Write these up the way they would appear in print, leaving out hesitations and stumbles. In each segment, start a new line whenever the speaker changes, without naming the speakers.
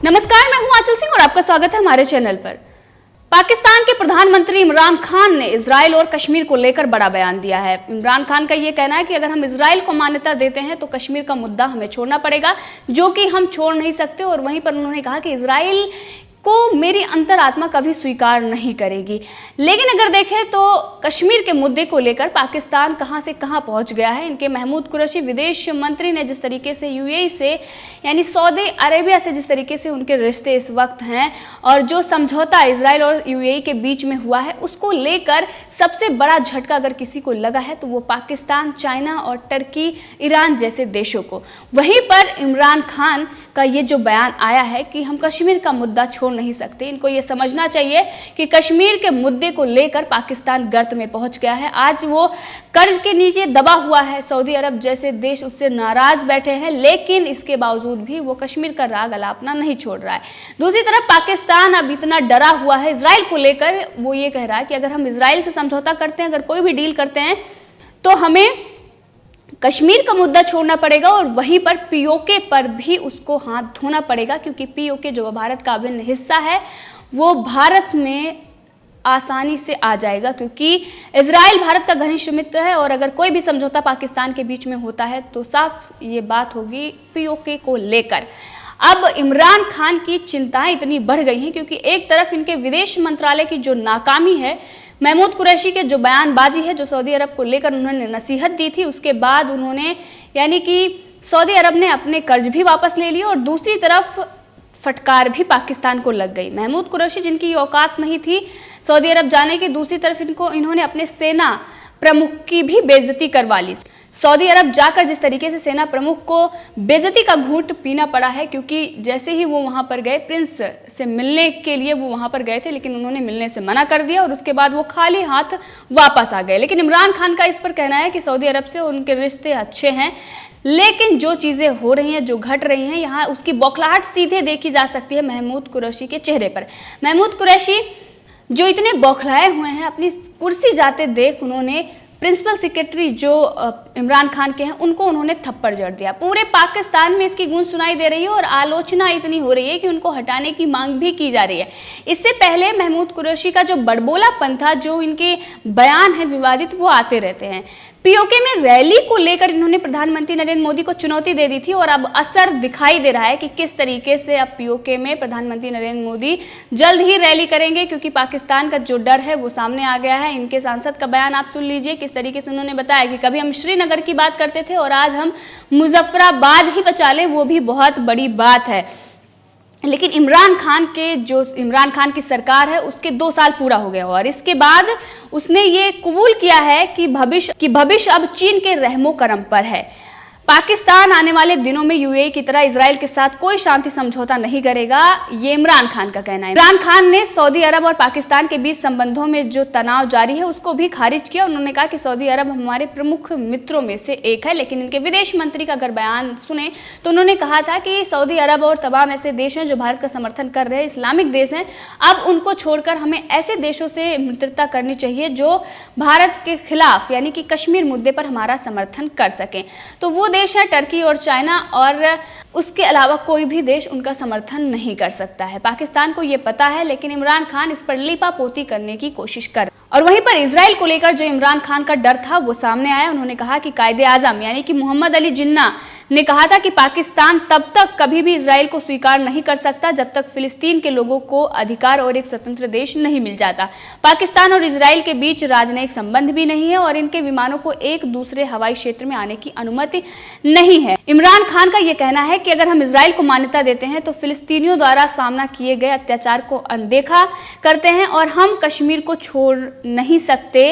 नमस्कार, मैं हूं आंचल सिंह और आपका स्वागत है हमारे चैनल पर। पाकिस्तान के प्रधानमंत्री इमरान खान ने इजराइल और कश्मीर को लेकर बड़ा बयान दिया है। इमरान खान का ये कहना है कि अगर हम इजराइल को मान्यता देते हैं तो कश्मीर का मुद्दा हमें छोड़ना पड़ेगा, जो कि हम छोड़ नहीं सकते। और वहीं पर उन्होंने कहा कि इजराइल को मेरी अंतरात्मा कभी स्वीकार नहीं करेगी। लेकिन अगर देखें तो कश्मीर के मुद्दे को लेकर पाकिस्तान कहां से कहां पहुंच गया है। इनके महमूद कुरैशी विदेश मंत्री ने जिस तरीके से यूएई से यानी सऊदी अरेबिया से जिस तरीके से उनके रिश्ते इस वक्त हैं और जो समझौता इजराइल और यूएई के बीच में हुआ है, उसको लेकर सबसे बड़ा झटका अगर किसी को लगा है तो वो पाकिस्तान, चाइना और टर्की, ईरान जैसे देशों को। वहीं पर इमरान खान का ये जो बयान आया है कि हम कश्मीर का मुद्दा छोड़ नहीं सकते, इनको ये समझना चाहिए कि कश्मीर के मुद्दे को लेकर पाकिस्तान गर्त में पहुंच गया है। आज वो कर्ज के नीचे दबा हुआ है, सऊदी अरब जैसे देश उससे नाराज बैठे हैं, लेकिन इसके बावजूद भी वो कश्मीर का राग अलापना नहीं छोड़ रहा है। दूसरी तरफ पाकिस्तान अब इतना डरा हुआ है इजराइल को लेकर, वो ये कह रहा है कि अगर हम इजराइल से समझौता करते हैं, अगर कोई भी डील करते हैं तो हमें कश्मीर का मुद्दा छोड़ना पड़ेगा और वहीं पर पीओके पर भी उसको हाथ धोना पड़ेगा, क्योंकि पीओके जो भारत का अभिन्न हिस्सा है वो भारत में आसानी से आ जाएगा, क्योंकि इजराइल भारत का घनिष्ठ मित्र है। और अगर कोई भी समझौता पाकिस्तान के बीच में होता है तो साफ ये बात होगी पीओके को लेकर। अब इमरान खान की चिंताएं इतनी बढ़ गई हैं क्योंकि एक तरफ इनके विदेश मंत्रालय की जो नाकामी है, महमूद कुरैशी के जो बयानबाजी है, जो सऊदी अरब को लेकर उन्होंने नसीहत दी थी, उसके बाद उन्होंने यानी कि सऊदी अरब ने अपने कर्ज भी वापस ले लिए और दूसरी तरफ फटकार भी पाकिस्तान को लग गई। महमूद कुरैशी जिनकी औकात नहीं थी सऊदी अरब जाने की, दूसरी तरफ इन्होंने अपने सेना प्रमुख की भी बेइज्जती करवा ली। सऊदी अरब जाकर जिस तरीके से सेना प्रमुख को बेइज्जती का घूंट पीना पड़ा है, क्योंकि जैसे ही वो वहां पर गए, प्रिंस से मिलने के लिए वो वहां पर गए थे, लेकिन उन्होंने मिलने से मना कर दिया और उसके बाद वो खाली हाथ वापस आ गए। लेकिन इमरान खान का इस पर कहना है कि सऊदी अरब से उनके रिश्ते अच्छे हैं, लेकिन जो चीज़ें हो रही हैं, जो घट रही हैं यहाँ, उसकी बौखलाहट सीधे देखी जा सकती है महमूद कुरैशी के चेहरे पर। महमूद कुरैशी जो इतने बौखलाए हुए हैं, अपनी कुर्सी जाते देख उन्होंने प्रिंसिपल सेक्रेटरी जो इमरान खान के हैं उनको उन्होंने थप्पड़ जड़ दिया। पूरे पाकिस्तान में इसकी गूंज सुनाई दे रही है और आलोचना इतनी हो रही है कि उनको हटाने की मांग भी की जा रही है। इससे पहले महमूद कुरैशी का जो बड़बोलापन था, जो इनके बयान है विवादित, वो आते रहते हैं। पीओके में रैली को लेकर इन्होंने प्रधानमंत्री नरेंद्र मोदी को चुनौती दे दी थी और अब असर दिखाई दे रहा है कि किस तरीके से अब पीओके में प्रधानमंत्री नरेंद्र मोदी जल्द ही रैली करेंगे, क्योंकि पाकिस्तान का जो डर है वो सामने आ गया है। इनके सांसद का बयान आप सुन लीजिए, किस तरीके से उन्होंने बताया कि कभी हम श्रीनगर की बात करते थे और आज हम मुजफ्फराबाद ही बचा लें, वो भी बहुत बड़ी बात है। लेकिन इमरान खान की सरकार है उसके 2 साल पूरा हो गया और इसके बाद उसने ये कबूल किया है कि भविष्य अब चीन के रहमो करम पर है। पाकिस्तान आने वाले दिनों में यूएई की तरह इजराइल के साथ कोई शांति समझौता नहीं करेगा, ये इमरान खान का कहना है। इमरान खान ने सऊदी अरब और पाकिस्तान के बीच संबंधों में जो तनाव जारी है उसको भी खारिज किया। उन्होंने कहा कि सऊदी अरब हमारे प्रमुख मित्रों में से एक है। लेकिन इनके विदेश मंत्री का अगर बयान सुने तो उन्होंने कहा था कि सऊदी अरब और तमाम ऐसे देश हैं जो भारत का समर्थन कर रहे हैं, इस्लामिक देश हैं, अब उनको छोड़कर हमें ऐसे देशों से मित्रता करनी चाहिए जो भारत के खिलाफ यानी कि कश्मीर मुद्दे पर हमारा समर्थन कर सकें। तो वो देश है टर्की और चाइना, और उसके अलावा कोई भी देश उनका समर्थन नहीं कर सकता है। पाकिस्तान को ये पता है, लेकिन इमरान खान इस पर लीपापोती करने की कोशिश कर। और वहीं पर इजराइल को लेकर जो इमरान खान का डर था वो सामने आया। उन्होंने कहा कि कायदे आजम यानी कि मोहम्मद अली जिन्ना ने कहा था कि पाकिस्तान तब तक कभी भी इजराइल को स्वीकार नहीं कर सकता जब तक फिलिस्तीन के लोगों को अधिकार और एक स्वतंत्र देश नहीं मिल जाता। पाकिस्तान और इजराइल के बीच राजनयिक संबंध भी नहीं है और इनके विमानों को एक दूसरे हवाई क्षेत्र में आने की अनुमति नहीं है। इमरान खान का यह कहना है कि अगर हम इजराइल को मान्यता देते हैं तो फिलिस्तीनियों द्वारा सामना किए गए अत्याचार को अनदेखा करते हैं और हम कश्मीर को छोड़ नहीं सकते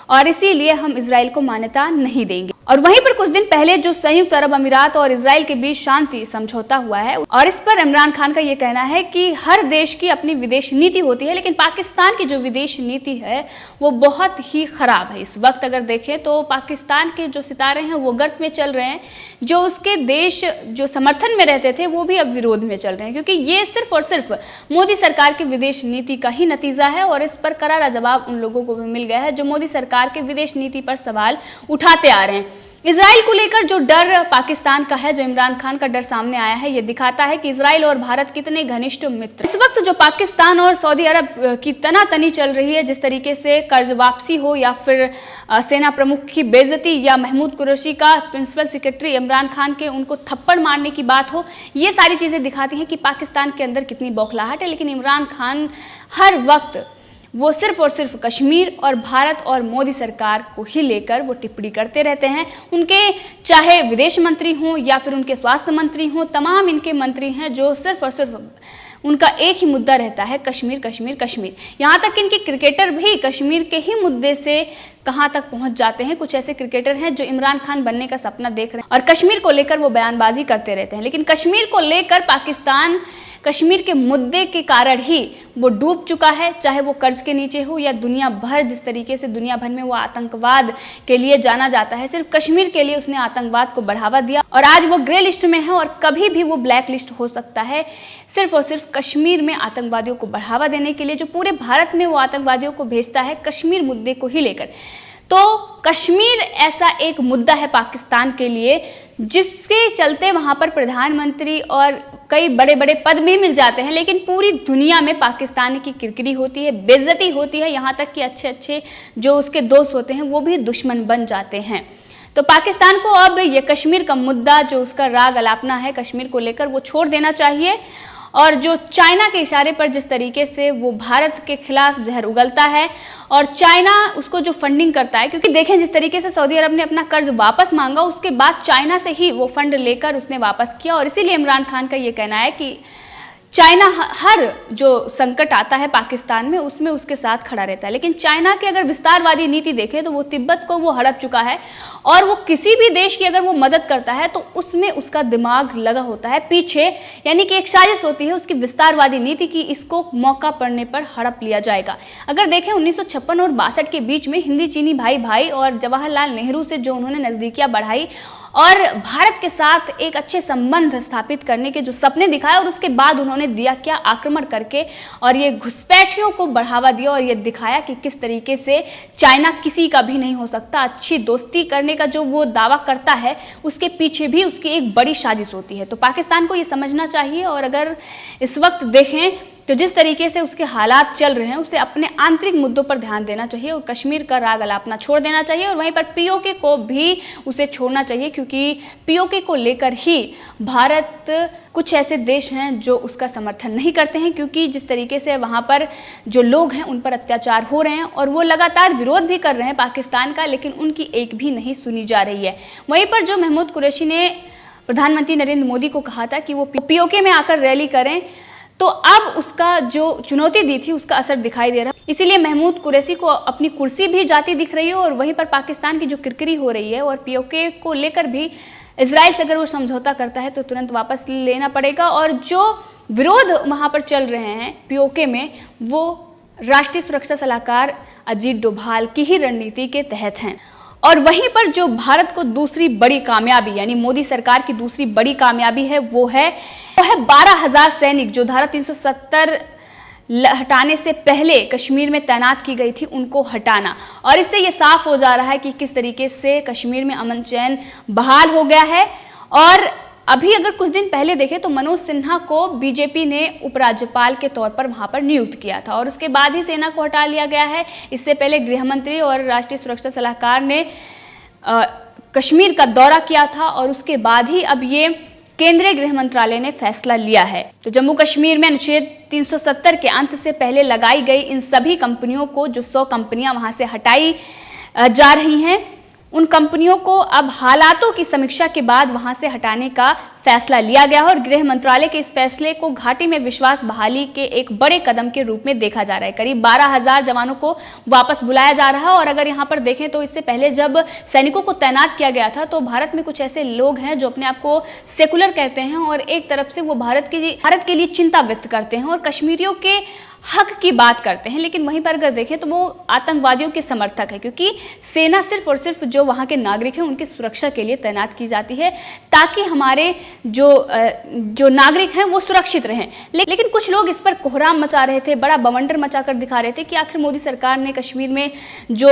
और इसीलिए हम इजराइल को मान्यता नहीं देंगे। और वहीं पर कुछ दिन पहले जो संयुक्त अरब अमीरात और इजराइल के बीच शांति समझौता हुआ है और इस पर इमरान खान का ये कहना है कि हर देश की अपनी विदेश नीति होती है, लेकिन पाकिस्तान की जो विदेश नीति है वो बहुत ही खराब है। इस वक्त अगर देखें तो पाकिस्तान के जो सितारे हैं वो गर्त में चल रहे हैं, जो उसके देश जो समर्थन में रहते थे वो भी अब विरोध में चल रहे हैं, क्योंकि ये सिर्फ और सिर्फ मोदी सरकार की विदेश नीति का ही नतीजा है। और इस पर करारा जवाब उन लोगों को भी मिल गया है जो मोदी सरकार के विदेश नीति पर सवाल उठाते आ रहे हैं। इजराइल को लेकर जो डर पाकिस्तान का है, जो इमरान खान का डर सामने आया है, ये दिखाता है कि इजराइल और भारत कितने घनिष्ठ मित्र। इस वक्त जो पाकिस्तान और सऊदी अरब की तनातनी चल रही है, जिस तरीके से कर्ज वापसी हो या फिर सेना प्रमुख की बेइज्जती या महमूद कुरैशी का प्रिंसिपल सेक्रेटरी इमरान खान के उनको थप्पड़ मारने की बात हो, ये सारी चीजें दिखाती हैं कि पाकिस्तान के अंदर कितनी बौखलाहट है। लेकिन इमरान खान हर वक्त वो सिर्फ और सिर्फ कश्मीर और भारत और मोदी सरकार को ही लेकर वो टिप्पणी करते रहते हैं। उनके चाहे विदेश मंत्री हों या फिर उनके स्वास्थ्य मंत्री हों, तमाम इनके मंत्री हैं जो सिर्फ और सिर्फ उनका एक ही मुद्दा रहता है, कश्मीर कश्मीर कश्मीर। यहाँ तक कि इनके क्रिकेटर भी कश्मीर के ही मुद्दे से कहाँ तक पहुँच जाते हैं। कुछ ऐसे क्रिकेटर हैं जो इमरान खान बनने का सपना देख रहे हैं और कश्मीर को लेकर वो बयानबाजी करते रहते हैं। लेकिन कश्मीर को लेकर पाकिस्तान कश्मीर के मुद्दे के कारण ही वो डूब चुका है, चाहे वो कर्ज के नीचे हो या दुनिया भर, जिस तरीके से दुनिया भर में वो आतंकवाद के लिए जाना जाता है। सिर्फ कश्मीर के लिए उसने आतंकवाद को बढ़ावा दिया और आज वो ग्रे लिस्ट में है और कभी भी वो ब्लैक लिस्ट हो सकता है, सिर्फ और सिर्फ कश्मीर में आतंकवादियों को बढ़ावा देने के लिए, जो पूरे भारत में वो आतंकवादियों को भेजता है कश्मीर मुद्दे को ही लेकर। तो कश्मीर ऐसा एक मुद्दा है पाकिस्तान के लिए जिसके चलते वहां पर प्रधानमंत्री और कई बड़े बड़े पद भी मिल जाते हैं, लेकिन पूरी दुनिया में पाकिस्तान की किरकिरी होती है, बेइज्जती होती है। यहाँ तक कि अच्छे अच्छे जो उसके दोस्त होते हैं वो भी दुश्मन बन जाते हैं। तो पाकिस्तान को अब ये कश्मीर का मुद्दा, जो उसका राग अलापना है कश्मीर को लेकर, वो छोड़ देना चाहिए। और जो चाइना के इशारे पर जिस तरीके से वो भारत के खिलाफ जहर उगलता है और चाइना उसको जो फंडिंग करता है, क्योंकि देखें जिस तरीके से सऊदी अरब ने अपना कर्ज वापस मांगा, उसके बाद चाइना से ही वो फंड लेकर उसने वापस किया। और इसीलिए इमरान खान का ये कहना है कि चाइना हर जो संकट आता है पाकिस्तान में उसमें उसके साथ खड़ा रहता है। लेकिन चाइना की अगर विस्तारवादी नीति देखें तो वो तिब्बत को वो हड़प चुका है और वो किसी भी देश की अगर वो मदद करता है तो उसमें उसका दिमाग लगा होता है पीछे, यानी कि एक साजिश होती है उसकी विस्तारवादी नीति की, इसको मौका पड़ने पर हड़प लिया जाएगा। अगर देखें 1956 और 62 के बीच में हिंदी चीनी भाई भाई और जवाहरलाल नेहरू से जो उन्होंने नज़दीकियां बढ़ाई और भारत के साथ एक अच्छे संबंध स्थापित करने के जो सपने दिखाए, और उसके बाद उन्होंने दिया क्या, आक्रमण करके और ये घुसपैठियों को बढ़ावा दिया और ये दिखाया कि किस तरीके से चाइना किसी का भी नहीं हो सकता। अच्छी दोस्ती करने का जो वो दावा करता है उसके पीछे भी उसकी एक बड़ी साजिश होती है। तो पाकिस्तान को ये समझना चाहिए और अगर इस वक्त देखें तो जिस तरीके से उसके हालात चल रहे हैं उसे अपने आंतरिक मुद्दों पर ध्यान देना चाहिए और कश्मीर का राग अलापना छोड़ देना चाहिए और वहीं पर पीओके को भी उसे छोड़ना चाहिए, क्योंकि पीओके को लेकर ही भारत, कुछ ऐसे देश हैं जो उसका समर्थन नहीं करते हैं, क्योंकि जिस तरीके से वहाँ पर जो लोग हैं उन पर अत्याचार हो रहे हैं और वो लगातार विरोध भी कर रहे हैं पाकिस्तान का, लेकिन उनकी एक भी नहीं सुनी जा रही है। वहीं पर जो महमूद कुरैशी ने प्रधानमंत्री नरेंद्र मोदी को कहा था कि वो पीओके में आकर रैली करें, तो अब उसका जो चुनौती दी थी उसका असर दिखाई दे रहा है। इसीलिए महमूद कुरैशी को अपनी कुर्सी भी जाती दिख रही है और वहीं पर पाकिस्तान की जो किरकिरी हो रही है और पीओके को लेकर भी इजराइल से अगर वो समझौता करता है तो तुरंत वापस लेना पड़ेगा। और जो विरोध वहाँ पर चल रहे हैं पीओके में, वो राष्ट्रीय सुरक्षा सलाहकार अजीत डोभाल की ही रणनीति के तहत हैं। और वहीं पर जो भारत को दूसरी बड़ी कामयाबी, यानी मोदी सरकार की दूसरी बड़ी कामयाबी है, वो है 12,000 सैनिक जो धारा 370 हटाने से पहले कश्मीर में तैनात की गई थी, उनको हटाना। और इससे ये साफ हो जा रहा है कि किस तरीके से कश्मीर में अमन चैन बहाल हो गया है। और अभी अगर कुछ दिन पहले देखें तो मनोज सिन्हा को बीजेपी ने उपराज्यपाल के तौर पर वहां पर नियुक्त किया था और उसके बाद ही सेना को हटा लिया गया है। इससे पहले गृह मंत्री और राष्ट्रीय सुरक्षा सलाहकार ने कश्मीर का दौरा किया था और उसके बाद ही अब ये केंद्रीय गृह मंत्रालय ने फैसला लिया है। तो जम्मू कश्मीर में अनुच्छेद 370 के अंत से पहले लगाई गई इन सभी कंपनियों को, जो 100 कंपनियां वहां से हटाई जा रही हैं, उन कंपनियों को अब हालातों की समीक्षा के बाद वहां से हटाने का फैसला लिया गया है और गृह मंत्रालय के इस फैसले को घाटी में विश्वास बहाली के एक बड़े कदम के रूप में देखा जा रहा है। करीब 12,000 जवानों को वापस बुलाया जा रहा है। और अगर यहाँ पर देखें तो इससे पहले जब सैनिकों को तैनात किया गया था तो भारत में कुछ ऐसे लोग हैं जो अपने आप को सेकुलर कहते हैं और एक तरफ से वो भारत के लिए चिंता व्यक्त करते हैं और कश्मीरियों के हक की बात करते हैं, लेकिन वहीं पर अगर देखें तो वो आतंकवादियों के समर्थक है, क्योंकि सेना सिर्फ और सिर्फ जो वहाँ के नागरिक हैं उनकी सुरक्षा के लिए तैनात की जाती है ताकि हमारे जो नागरिक हैं वो सुरक्षित रहें। लेकिन कुछ लोग इस पर कोहराम मचा रहे थे, बड़ा बवंडर मचा कर दिखा रहे थे कि आखिर मोदी सरकार ने कश्मीर में जो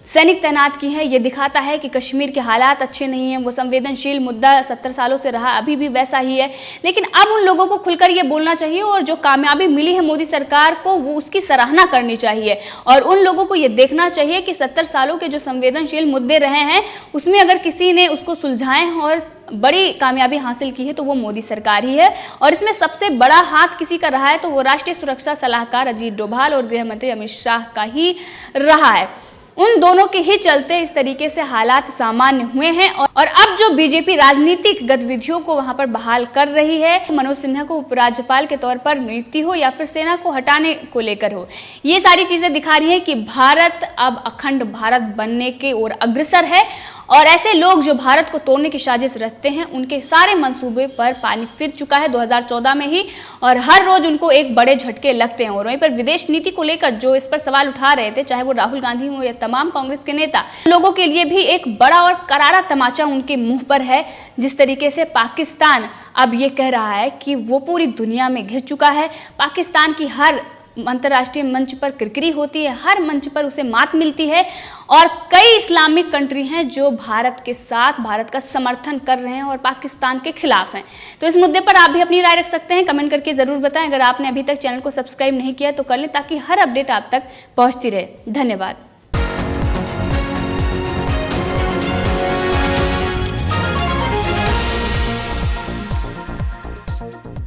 सैनिक तैनात की हैं। ये दिखाता है कि कश्मीर के हालात अच्छे नहीं हैं, वो संवेदनशील मुद्दा 70 सालों से रहा, अभी भी वैसा ही है। लेकिन अब उन लोगों को खुलकर ये बोलना चाहिए और जो कामयाबी मिली है मोदी सरकार को वो उसकी सराहना करनी चाहिए। और उन लोगों को ये देखना चाहिए कि 70 सालों के जो संवेदनशील मुद्दे रहे हैं उसमें अगर किसी ने उसको सुलझाए और बड़ी कामयाबी हासिल की है तो वो मोदी सरकार ही है। और इसमें सबसे बड़ा हाथ किसी का रहा है तो वो राष्ट्रीय सुरक्षा सलाहकार अजीत डोभाल और गृह मंत्री अमित शाह का ही रहा है। उन दोनों के ही चलते इस तरीके से हालात सामान्य हुए हैं। और अब जो बीजेपी राजनीतिक गतिविधियों को वहां पर बहाल कर रही है, मनोज सिन्हा को उपराज्यपाल के तौर पर नियुक्ति हो या फिर सेना को हटाने को लेकर हो, ये सारी चीजें दिखा रही है कि भारत अब अखंड भारत बनने की ओर अग्रसर है। और ऐसे लोग जो भारत को तोड़ने की साजिश रचते हैं उनके सारे मंसूबे पर पानी फिर चुका है 2014 में ही, और हर रोज उनको एक बड़े झटके लगते हैं। और वहीं पर विदेश नीति को लेकर जो इस पर सवाल उठा रहे थे, चाहे वो राहुल गांधी हो या तमाम कांग्रेस के नेता, लोगों के लिए भी एक बड़ा और करारा तमाचा उनके मुंह पर है। जिस तरीके से पाकिस्तान अब ये कह रहा है कि वो पूरी दुनिया में घिर चुका है, पाकिस्तान की हर अंतर्राष्ट्रीय मंच पर किरकिरी होती है, हर मंच पर उसे मात मिलती है। और कई इस्लामिक कंट्री हैं जो भारत के साथ भारत का समर्थन कर रहे हैं और पाकिस्तान के खिलाफ हैं। तो इस मुद्दे पर आप भी अपनी राय रख सकते हैं, कमेंट करके जरूर बताएं। अगर आपने अभी तक चैनल को सब्सक्राइब नहीं किया तो कर लें ताकि हर अपडेट आप तक पहुंचती रहे। धन्यवाद।